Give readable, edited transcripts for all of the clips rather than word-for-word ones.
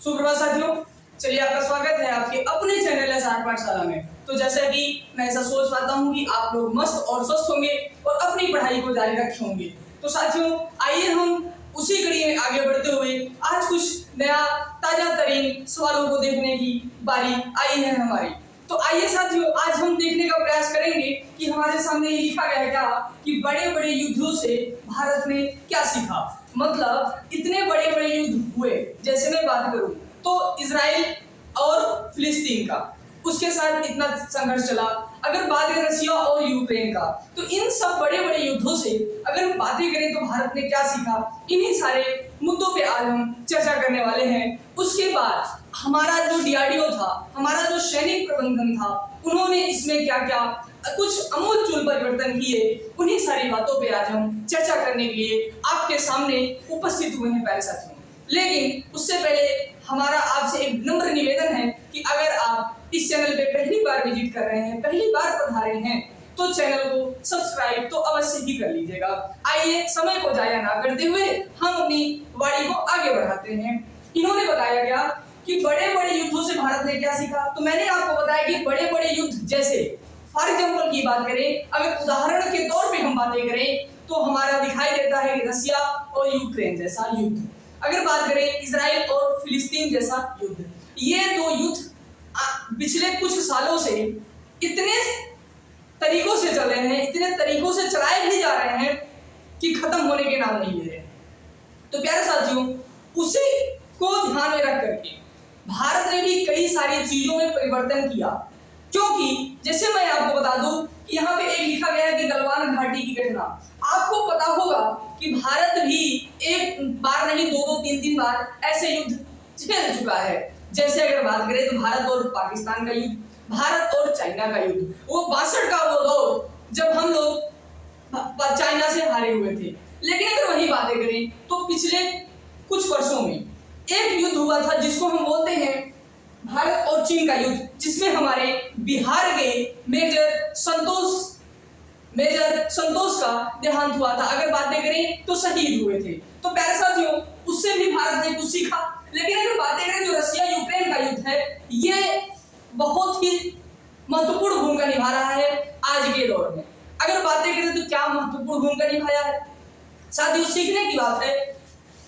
सुप्रभात साथियों, चलिए आपका स्वागत है आपके अपने चैनल एसआर पाठशाला में। तो जैसा कि मैं ऐसा सोच पाता हूँ कि आप लोग मस्त और स्वस्थ होंगे और अपनी पढ़ाई को जारी रखे होंगे। तो साथियों, आइए हम उसी कड़ी में आगे बढ़ते हुए आज कुछ नया ताजा तरीन सवालों को देखने की बारी आई है हमारी। तो आइए साथियों, आज हम देखने का प्रयास करेंगे कि हमारे सामने ये लिखा गया है क्या कि बड़े बड़े युद्धों से भारत ने क्या सीखा। मतलब इतने बड़े बड़े युद्ध हुए, जैसे मैं बात करूं तो इजराइल और फिलिस्तीन का, उसके साथ इतना संघर्ष चला। अगर बात करें रशिया और यूक्रेन का, तो इन सब बड़े बड़े युद्धों से अगर बातें करें तो भारत ने क्या सीखा, इन्हीं सारे मुद्दों पे आज हम चर्चा करने वाले हैं। उसके बाद हमारा जो डीआरडीओ था, हमारा जो सैनिक प्रबंधन था, उन्होंने इसमें क्या क्या कुछ अमूलचूल परिवर्तन किए, उन्हीं सारी बातों पे आज हम चर्चा करने के लिए आपके सामने उपस्थित हुए हैं प्यारे साथियों। लेकिन उससे पहले हमारा आपसे एक विनम्र निवेदन है कि अगर आप इस चैनल पे पहली बार विजिट कर रहे हैं, पहली बार पधारे हैं, तो चैनल को सब्सक्राइब तो अवश्य ही कर लीजिएगा। आइए समय को जाया ना करते हुए हम अपनी वाणी को आगे बढ़ाते हैं। इन्होंने बताया गया कि बड़े बड़े युद्धों से भारत ने क्या सीखा। तो मैंने आपको बताया कि बड़े बड़े युद्ध, जैसे फॉर एग्जाम्पल की बात करें, अगर उदाहरण के तौर पे हम बातें करें तो हमारा दिखाई देता है रशिया और यूक्रेन जैसा युद्ध। अगर बात करें इजराइल और फिलिस्तीन जैसा युद्ध, ये दो युद्ध पिछले कुछ सालों से इतने तरीकों से चल रहे हैं, इतने तरीकों से चलाए भी जा रहे हैं कि खत्म होने के नाम नहीं ले रहे। तो प्यारे साथियों, उसी को ध्यान में रख करके भारत ने भी कई सारी चीजों में परिवर्तन किया। क्योंकि जैसे मैं आपको बता दूं कि यहाँ पे एक लिखा गया है कि गलवान घाटी की घटना, आपको पता होगा कि भारत भी एक बार नहीं दो दो तीन तीन बार ऐसे युद्ध झेल चुका है। जैसे अगर बात करें तो भारत और पाकिस्तान का युद्ध, भारत और चाइना का युद्ध, वो 62 का वो दौर जब हम लोग चाइना से हारे हुए थे। लेकिन अगर वही बातें करें तो पिछले कुछ वर्षों में एक युद्ध हुआ था जिसको हम बोलते हैं भारत और चीन का युद्ध, जिसमें हमारे बिहार के मेजर संतोष का देहांत हुआ था। अगर बातें करें तो शहीद हुए थे। तो प्यारे साथियों, उससे भी भारत ने कुछ सीखा। लेकिन अगर बातें करें जो रशिया यूक्रेन का युद्ध है, ये बहुत ही महत्वपूर्ण भूमिका निभा रहा है आज के दौर में। अगर बातें करें तो क्या महत्वपूर्ण भूमिका निभाया है साथियों, सीखने की बात है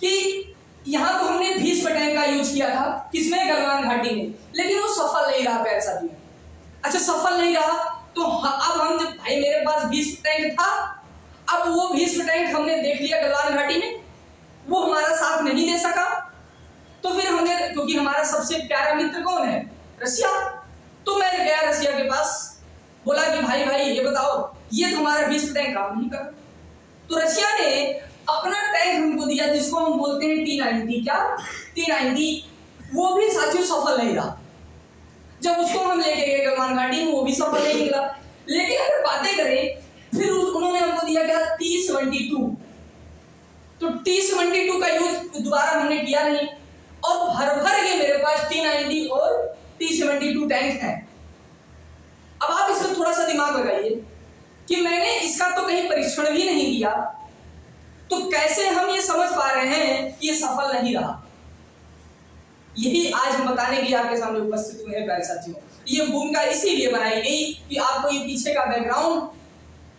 कि यहाँ तो हमने भीष्म टैंक का यूज किया था, किसमें, गलवान घाटी में, लेकिन वो सफल नहीं रहा प्यारे साथियों। अच्छा, सफल नहीं रहा तो अब हम जब भाई मेरे पास भीष्म टैंक था, अब वो भीष्म टैंक हमने देख लिया गलवान घाटी में, वो हमारा साथ नहीं दे सका, तो फिर हमने, क्योंकि हमारा सबसे प्यारा मित्र कौन है, रशिया, तो मैं गया रशिया के पास, बोला कि भाई ये बताओ, ये तुम्हारा भीष्म टैंक काम नहीं कर। तो रशिया ने अपना टैंक हमको दिया जिसको हम बोलते हैं T-90। क्या T-90? वो भी साथियों सफल नहीं रहा। जब उसको हम लेके गए गलवान घाटी में, वो भी सफल नहीं निकला। लेकिन अगर बातें करें, फिर उन्होंने हमको दिया क्या, T-72। तो T-72 का यूज दोबारा हमने किया नहीं, और भर के मेरे पास T-90 और T-72 टैंक है। अब आप इसमें थोड़ा सा दिमाग लगाइए कि मैंने इसका तो कहीं परीक्षण भी नहीं किया, तो कैसे हम ये समझ पा रहे हैं कि ये सफल नहीं रहा। यही आज हम बताने के लिए आपके सामने उपस्थित हुए हैं प्यारे साथियों। ये भूमिका इसीलिए बनाई गई कि आपको ये पीछे का बैकग्राउंड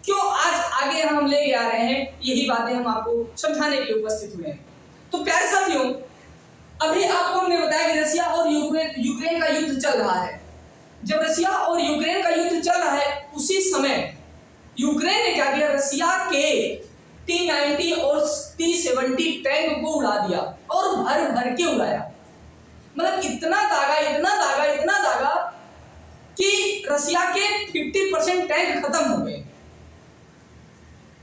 क्यों आज आगे हम लेके आ रहे हैं, यही बातें हम आपको समझाने के लिए उपस्थित हुए हैं। तो प्यारे साथियों, अभी आपको हमने बताया कि रशिया और यूक्रेन का युद्ध चल रहा है। जब रशिया और यूक्रेन का युद्ध चल रहा है, उसी समय यूक्रेन ने क्या किया, रशिया के T-90 और T-70 टैंक को उड़ा दिया, और भर के उड़ाया। मतलब इतना दागा कि रशिया के 50% टैंक खत्म हो गए।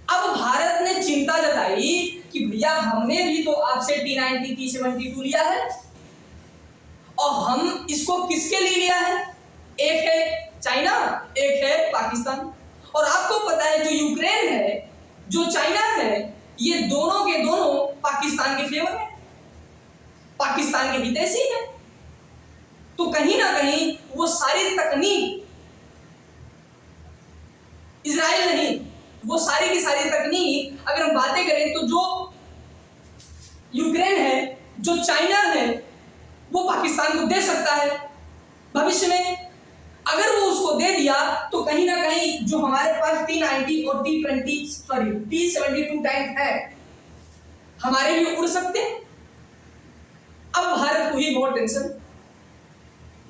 अब भारत ने चिंता जताई कि भैया हमने भी तो आपसे T-90 T-72 लिया है, और हम इसको किसके लिए लिया है, एक है चाइना, एक है पाकिस्तान। और आपको पता है जो यूक्रेन है, जो चाइना है, ये दोनों के दोनों पाकिस्तान के फेवर में, पाकिस्तान के हितैषी है। तो कहीं ना कहीं वो सारी तकनीक इजराइल नहीं, वो सारी की सारी तकनीक अगर हम बातें करें तो जो यूक्रेन है, जो चाइना है, वो पाकिस्तान को दे सकता है भविष्य में। अगर वो उसको दे दिया तो कहीं ना कहीं जो हमारे पास T-90 और T-72 टैंक है हमारे भी उड़ सकते हैं। अब भारत को ही बहुत टेंशन,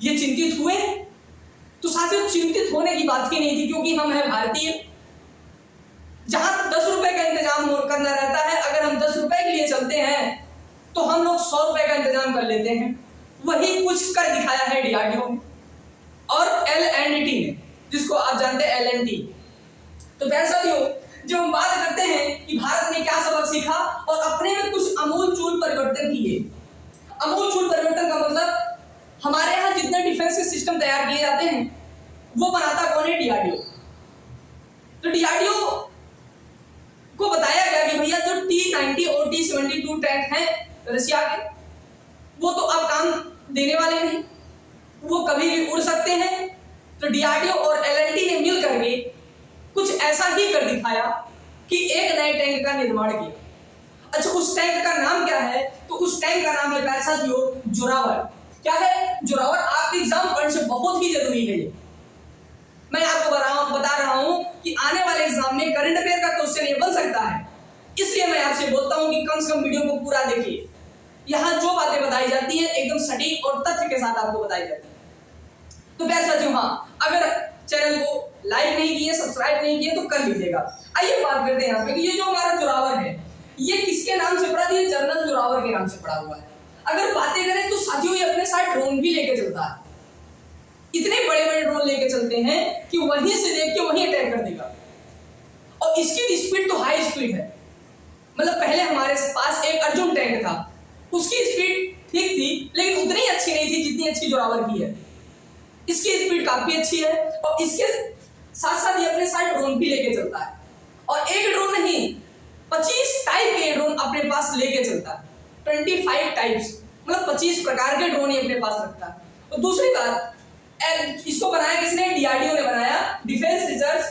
ये चिंतित हुए। तो साथियों चिंतित होने की बात ही नहीं थी, क्योंकि हम हैं भारतीय। जहां 10 रुपए का इंतजाम करना रहता है, अगर हम 10 रुपए के लिए चलते हैं तो हम लोग 100 रुपए का इंतजाम कर लेते हैं। वही कुछ कर दिखाया है DRDO ने और L&T ने, जिसको आप जानते हैं L&T। तो प्यारे साथियों, जब हम बात करते हैं कि भारत ने क्या सबक सीखा और अपने में कुछ आमूल-चूल परिवर्तन किए। आमूल-चूल परिवर्तन का मतलब हमारे यहाँ जितने डिफेंस के सिस्टम तैयार किए जाते हैं वो बनाता कौन है? DRDO। तो DRDO को बताया गया कि भैया जो T-90 और T-72 टैंक हैं रशिया के, वो तो अब काम देने वाले नहीं, वो कभी भी उड़ सकते हैं। तो DRDO और L&T ने मिल करके कुछ ऐसा ही कर दिखाया कि एक नए टैंक का निर्माण किया। अच्छा, उस टैंक का नाम क्या है? तो उस टैंक का नाम है प्यारे साथियों जोरावर। क्या है? जोरावर। आपके एग्जाम पढ़ने से बहुत ही जरूरी है ये। मैं आपको बता रहा हूं कि आने वाले एग्जाम में करंट अफेयर का क्वेश्चन ये बन सकता है, इसलिए मैं आपसे बोलता हूं कि कम से कम वीडियो को पूरा देखिए। यहां जो बातें बताई जाती है एकदम सटीक और तथ्य के साथ आपको बताई जाती है। तो प्यारे साथियों, हाँ, अगर चैनल को लाइक नहीं किए, सब्सक्राइब नहीं किए तो कर लीजिएगा। आइए बात करते हैं यहाँ पे कि ये जो हमारा जोरावर है ये किसके नाम से पड़ा? ये जनरल जोरावर के नाम से पड़ा हुआ है। अगर बातें करें तो साथियों ये अपने साथ ड्रोन भी लेके चलता है। इतने बड़े बड़े ड्रोन लेके चलते हैं कि वहीं से देख के वहीं अटैक कर देगा। और इसकी स्पीड तो हाई स्पीड है। मतलब पहले हमारे पास एक अर्जुन टैंक था, उसकी स्पीड ठीक थी लेकिन उतनी अच्छी नहीं थी जितनी अच्छी जोरावर की है। इसकी स्पीड काफी अच्छी है और इसके साथ साथ ये अपने साथ ड्रोन भी लेके चलता है। और एक ड्रोन नहीं, 25 टाइप के ड्रोन अपने पास लेके चलता है। 25 टाइप्स, मतलब 25 प्रकार के ड्रोन ये अपने पास रखता है। और दूसरी बात, इसको बनाया किसने? DRDO ने बनाया, डिफेंस रिसर्च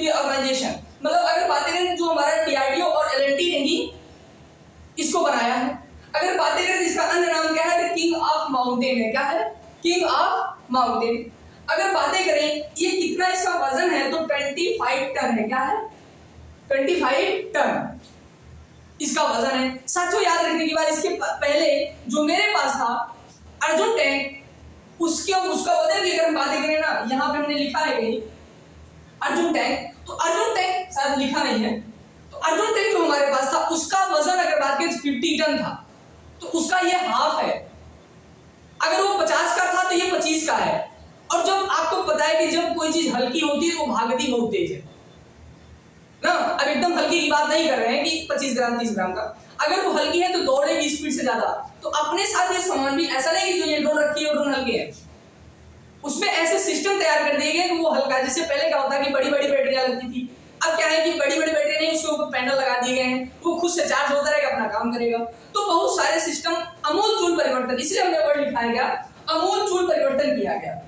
ऑर्गेनाइजेशन। मतलब अगर बातें करें जो हमारा DRDO और L&T ने ही इसको बनाया है। अगर बातें करें इसका अन्य नाम क्या है? किंग ऑफ माउंटेन है। क्या है? King of mountain. अगर बातें करें ये कितना इसका वजन है तो 25 टन है। क्या है? 25 टन इसका वजन है। साथियों याद रखने की बात, इसके पहले जो मेरे पास था अर्जुन टैंक, उसका वजन की अगर हम बातें करें ना, यहाँ पे हमने लिखा है कहीं अर्जुन टैंक, तो अर्जुन टैंक शायद लिखा नहीं है। तो अर्जुन टैंक जो हमारे पास था उसका वजन अगर बात करें 50 टन था, तो उसका ये हाफ है। अगर वो 50 का था तो ये 25 का है। और जब आपको पता है कि जब कोई चीज हल्की होती है तो वो भागती बहुत तेज है ना। अब एकदम हल्की की बात नहीं कर रहे हैं कि 25 ग्राम 30 ग्राम का, अगर वो हल्की है तो दौड़ेगी स्पीड से ज्यादा। तो अपने साथ ये सामान भी ऐसा नहीं कि जो ये ड्रोन रखी है ड्रोन हल्के है, उसमें ऐसे सिस्टम तैयार कर दिए गए कि वो हल्का है। जैसे पहले क्या होता है कि बड़ी बड़ी बैटरियां लगती थी, अब क्या है कि बड़ी बड़ी बैटरी नहीं, उसके ऊपर पैनल लगा दिए गए हैं, वो खुद से चार्ज होता रहेगा, अपना काम करेगा। तो बहुत सारे सिस्टम आमूल-चूल परिवर्तन, इसलिए हमने वर्ड लिखाया गया, आमूल-चूल परिवर्तन किया गया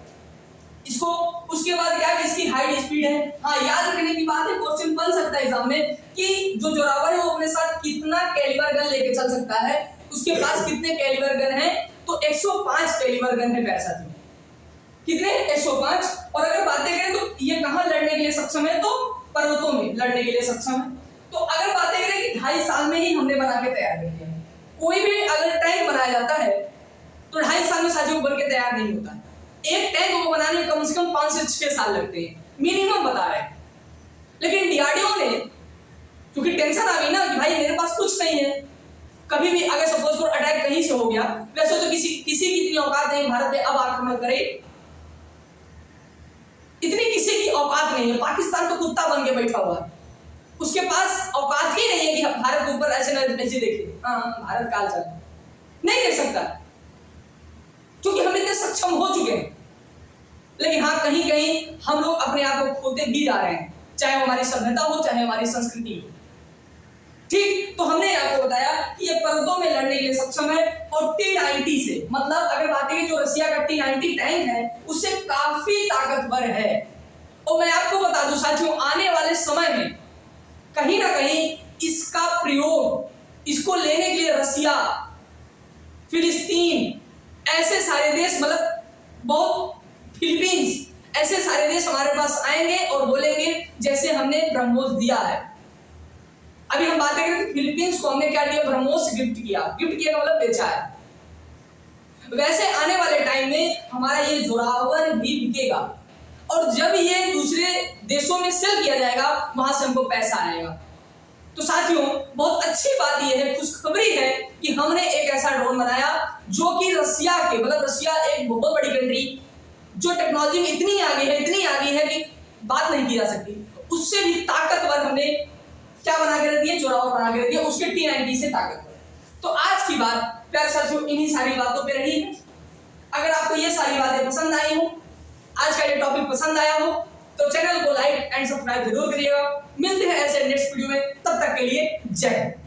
इसको। उसके बाद क्या है, इसकी हाई स्पीड है। हाँ, याद रखने की बात है, क्वेश्चन बन सकता है एग्जाम में कि जो जोरावर है वो अपने साथ कितना कैलिबर गन लेके चल सकता है, उसके पास कितने कैलिबर गन है? तो 105 कैलिबर गन है प्यारे साथियों। कितने? 105। और अगर बातें करें तो ये कहां लड़ने के लिए सक्षम है? तो पर्वतों में लड़ने के लिए सक्षम है। तो अगर बातें करें कि 2.5 साल में ही हमने बना के तैयार कर दिया। कोई भी अगर टैंक बनाया जाता है तो 2.5 साल में साथियों बन के तैयार नहीं होता है। एक टैंक को बनाने में कम से कम 5 से 6 साल लगते हैं, मिनिमम बता रहे हैं। लेकिन DRDO ने, क्योंकि टेंशन आ गई ना कि भाई मेरे पास कुछ नहीं है, कभी भी अगर सपोज को अटैक कहीं से हो गया, वैसे तो किसी की इतनी औकात नहीं भारत में अब आक्रमण करे, इतनी किसी की औकात नहीं है। पाकिस्तान तो कुत्ता बन के बैठा हुआ है, उसके पास औकात ही नहीं है कि भारत के ऊपर ऐसे देखे, हाँ भारत काल चल नहीं देख सकता, क्योंकि हम इतने सक्षम हो चुके हैं। लेकिन हाँ, कहीं कहीं हम लोग अपने आप को खोते भी जा रहे हैं, चाहे हमारी सभ्यता हो चाहे हमारी संस्कृति हो। ठीक, तो हमने आपको बताया कि ये पर्वतों में लड़ने के लिए सक्षम है। और T-90 से, मतलब अगर बात करें जो रशिया का T-90 टैंक है उससे काफी ताकतवर है। और मैं आपको बता दूं साथियों, आने वाले समय में कहीं ना कहीं इसका प्रयोग, इसको लेने के लिए रसिया, फिलिस्तीन आएंगे और बोलेंगे जैसे हमने ब्रह्मोस दिया है। अभी हम बात करें फिलीपींस को हमने क्या दिया, ब्रह्मोस गिफ्ट किया। गिफ्ट किया मतलब बेचा है। वैसे आने वाले टाइम में हमारा ये जोरावर भी बिकेगा और जब ये दूसरे देशों में सेल किया जाएगा वहां से हमको पैसा आएगा। तो साथियों बहुत अच्छी बात यह है, खुशखबरी है कि हमने एक ऐसा ड्रोन बनाया जो कि रसिया के, मतलब रसिया एक बहुत बड़ी कंट्री जो टेक्नोलॉजी में इतनी आगे है कि बात नहीं की जा सकती, उससे भी ताकतवर हमने क्या बना के रख दिया, जोरावर बना के रख दिया, उसके T90 से ताकतवर। तो आज की बात प्यारे साथियों इन्हीं सारी बातों पे रही है। अगर आपको ये सारी बातें पसंद आई हो, आज का ये टॉपिक पसंद आया हो, तो चैनल को लाइक एंड सब्सक्राइब जरूर करिएगा। मिलते हैं ऐसे नेक्स्ट वीडियो में, तब तक के लिए जय हिंद।